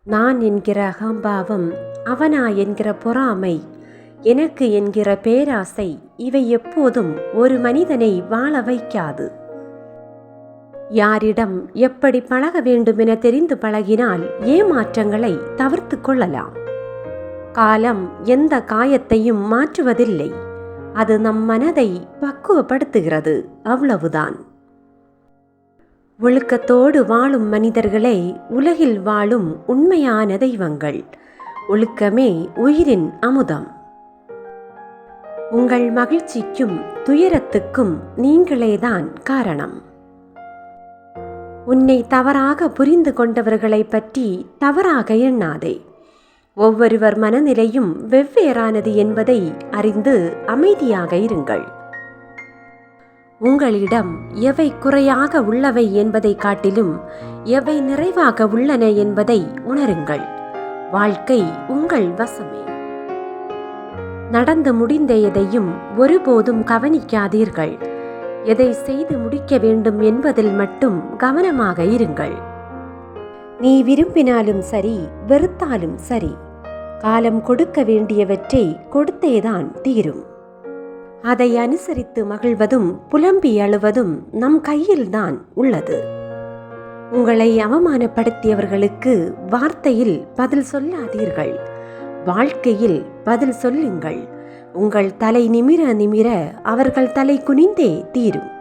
நான் என்கிற அகம்பாவம், அவனா என்கிற பொறாமை, எனக்கு என்கிற பேராசை இவை எப்போதும் ஒரு மனிதனை வாழ வைக்காது. யாரிடம் எப்படி பழக வேண்டுமென தெரிந்து பழகினால் ஏமாற்றங்களை தவிர்த்து கொள்ளலாம். காலம் எந்த காயத்தையும் மாற்றுவதில்லை, அது நம் மனதை பக்குவப்படுத்துகிறது, அவ்வளவுதான். ஒழுக்கத்தோடு வாழும் மனிதர்களே உலகில் வாழும் உண்மையான தெய்வங்கள். ஒழுக்கமே உயிரின் அமுதம். உங்கள் மகிழ்ச்சிக்கும் துயரத்துக்கும் நீங்களேதான் காரணம். உன்னை தவறாக புரிந்து கொண்டவர்களை பற்றி தவறாக எண்ணாதே. ஒவ்வொருவர் மனநிலையும் வெவ்வேறானது என்பதை அறிந்து அமைதியாக இருங்கள். உங்களிடம் எவை குறையாக உள்ளவை என்பதை காட்டிலும் எவை நிறைவாக உள்ளன என்பதை உணருங்கள். வாழ்க்கை உங்கள் வசமே. நடந்து முடிந்த எதையும் ஒருபோதும் கவனிக்காதீர்கள். எதை செய்து முடிக்க வேண்டும் என்பதில் மட்டும் கவனமாக இருங்கள். நீ விரும்பினாலும் சரி, வெறுத்தாலும் சரி, காலம் கொடுக்க வேண்டியவற்றை கொடுத்தேதான் தீரும். அதை அனுசரித்து மகிழ்வதும் புலம்பி அழுவதும் நம் கையில்தான் உள்ளது. உங்களை அவமானப்படுத்தியவர்களுக்கு வார்த்தையில் பதில் சொல்லாதீர்கள், வாழ்க்கையில் பதில் சொல்லுங்கள். உங்கள் தலை நிமிர நிமிர அவர்கள் தலை குனிந்தே தீரும்.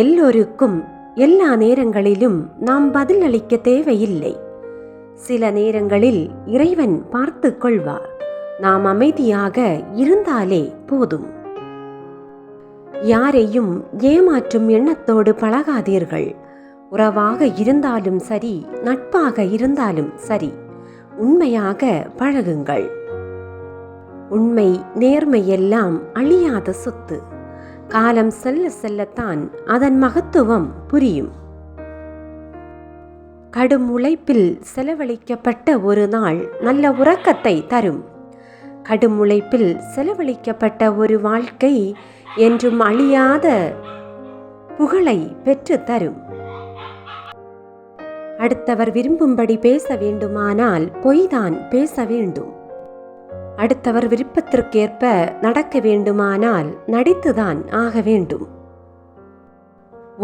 எல்லோருக்கும் எல்லா நேரங்களிலும் நாம் பதில் அளிக்க தேவையில்லை. சில நேரங்களில் இறைவன் பார்த்து கொள்வார். நாம் அமைதியாக இருந்தாலே போதும். யாரையும் ஏமாற்றும் எண்ணத்தோடு பழகாதீர்கள். உறவாக இருந்தாலும் சரி, நட்பாக இருந்தாலும் சரி, உண்மையாக பழகுங்கள். உண்மை நேர்மை எல்லாம் அழியாத சொத்து. காலம் செல்ல செல்லத்தான் அதன் மகத்துவம் புரியும். கடும் உழைப்பில் செலவழிக்கப்பட்ட ஒரு நாள் நல்ல உறக்கத்தை தரும். கடும் உழைப்பில் செலவழிக்கப்பட்ட ஒரு வாழ்க்கை என்றும் அழியாத புகழை பெற்று தரும். அடுத்தவர் விரும்பும்படி பேச வேண்டுமானால் பொய்தான் பேச வேண்டும். அடுத்தவர் விருப்பத்திற்கேற்ப நடக்க வேண்டுமானால் நடித்துதான் ஆக வேண்டும்.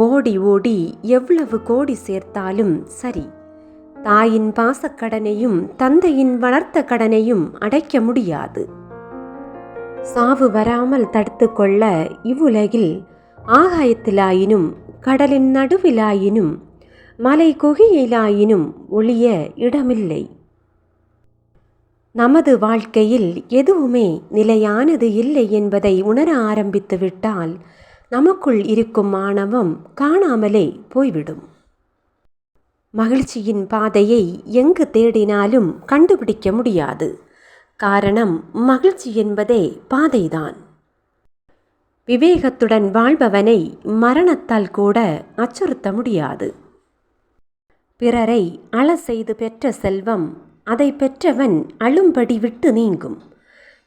ஓடி ஓடி எவ்வளவு கோடி சேர்த்தாலும் சரி, தாயின் பாசக்கடனையும் தந்தையின் வளர்த்த கடனையும் அடைக்க முடியாது. சாவு வராமல் தடுத்து கொள்ள இவ்வுலகில் ஆகாயத்திலாயினும் கடலின் நடுவிலாயினும் மலை குகையிலாயினும் ஒளிய இடமில்லை. நமது வாழ்க்கையில் எதுவுமே நிலையானது இல்லை என்பதை உணர ஆரம்பித்து விட்டால் நமக்குள் இருக்கும் ஆணவம் காணாமலே போய்விடும். மகிழ்ச்சியின் பாதையை எங்கு தேடினாலும் கண்டுபிடிக்க முடியாது. காரணம், மகிழ்ச்சி என்பதே பாதைதான். விவேகத்துடன் வாழ்பவனை மரணத்தால் கூட அச்சுறுத்த முடியாது. பிறரை அழ செய்து பெற்ற செல்வம் அதை பெற்றவன் அழும்படி விட்டு நீங்கும்.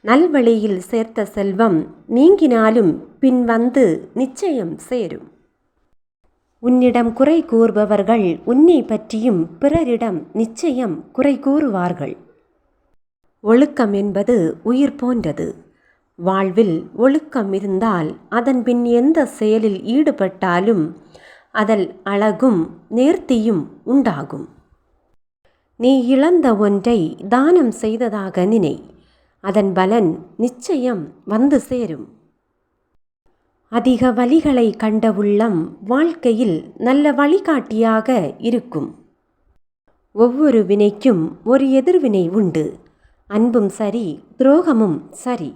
நல்வழியில் சேர்த்த செல்வம் நீங்கினாலும் பின் வந்து நிச்சயம் சேரும். உன்னிடம் குறை கூறுபவர்கள் உன்னை பற்றியும் பிறரிடம் நிச்சயம் குறை கூறுவார்கள். ஒழுக்கம் என்பது உயிர் போன்றது. வாழ்வில் ஒழுக்கம் இருந்தால் அதன் பின் எந்த செயலில் ஈடுபட்டாலும் அதில் அழகும் நேர்த்தியும் உண்டாகும். நீ இழந்த ஒன்றை தானம் செய்ததாக நினை. அதன் பலன் நிச்சயம் வந்து சேரும். அதிக வழிகளை கண்ட உள்ளம் வாழ்க்கையில் நல்ல வழிகாட்டியாக இருக்கும். ஒவ்வொரு வினைக்கும் ஒரு எதிர்வினை உண்டு. அன்பும் சரி, துரோகமும் சரி.